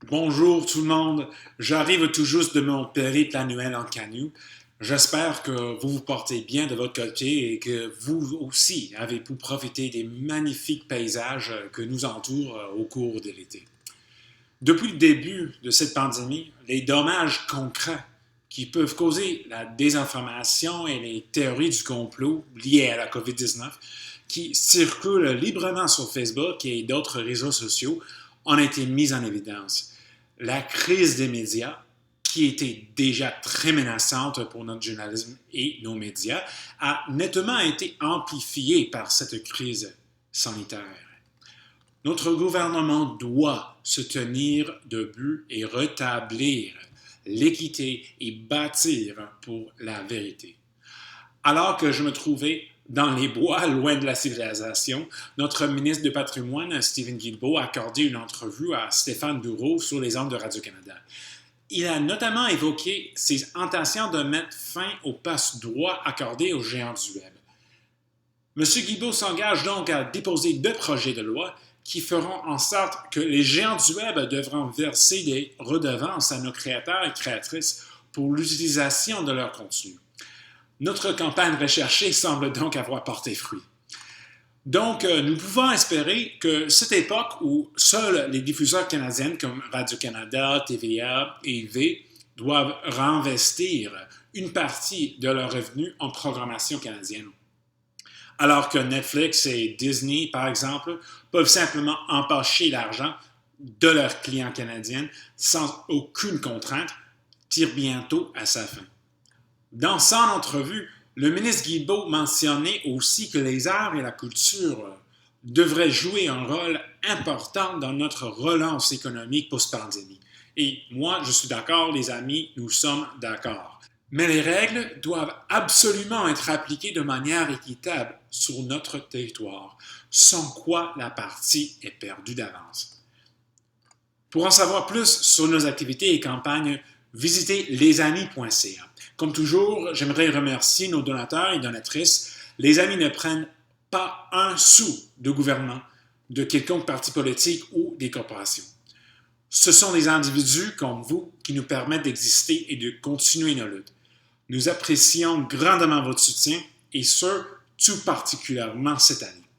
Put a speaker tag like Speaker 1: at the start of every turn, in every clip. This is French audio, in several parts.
Speaker 1: Bonjour tout le monde, j'arrive tout juste de mon périple annuel en canot. J'espère que vous vous portez bien de votre côté et que vous aussi avez pu profiter des magnifiques paysages que nous entourent au cours de l'été. Depuis le début de cette pandémie, les dommages concrets qui peuvent causer la désinformation et les théories du complot liées à la COVID-19 qui circulent librement sur Facebook et d'autres réseaux sociaux ont été mis en évidence. La crise des médias, qui était déjà très menaçante pour notre journalisme et nos médias, a nettement été amplifiée par cette crise sanitaire. Notre gouvernement doit se tenir debout et rétablir l'équité et bâtir pour la vérité. Alors que je me trouvais dans les bois, loin de la civilisation, notre ministre du Patrimoine, Stephen Guilbeault, a accordé une entrevue à Stéphane Bureau sur les ondes de Radio-Canada. Il a notamment évoqué ses intentions de mettre fin au passe-droit accordé aux géants du Web. M. Guilbeault s'engage donc à déposer 2 projets de loi qui feront en sorte que les géants du Web devront verser des redevances à nos créateurs et créatrices pour l'utilisation de leur contenu. Notre campagne recherchée semble donc avoir porté fruit. Donc, nous pouvons espérer que cette époque où seuls les diffuseurs canadiens comme Radio-Canada, TVA et V doivent réinvestir une partie de leurs revenus en programmation canadienne, alors que Netflix et Disney, par exemple, peuvent simplement empocher l'argent de leurs clients canadiens sans aucune contrainte, tire bientôt à sa fin. Dans son entrevue, le ministre Guilbeault mentionnait aussi que les arts et la culture devraient jouer un rôle important dans notre relance économique post-pandémie. Et moi, je suis d'accord, les amis, nous sommes d'accord. Mais les règles doivent absolument être appliquées de manière équitable sur notre territoire, sans quoi la partie est perdue d'avance. Pour en savoir plus sur nos activités et campagnes, visitez lesamis.ca. Comme toujours, j'aimerais remercier nos donateurs et donatrices. Les amis ne prennent pas un sou de gouvernement, de quelconque parti politique ou des corporations. Ce sont des individus comme vous qui nous permettent d'exister et de continuer nos luttes. Nous apprécions grandement votre soutien et ce, tout particulièrement cette année.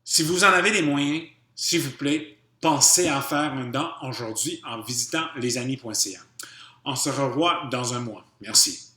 Speaker 1: Si vous en avez les moyens, s'il vous plaît, pensez à faire un don aujourd'hui en visitant lesamis.ca. On se revoit dans un mois. Merci.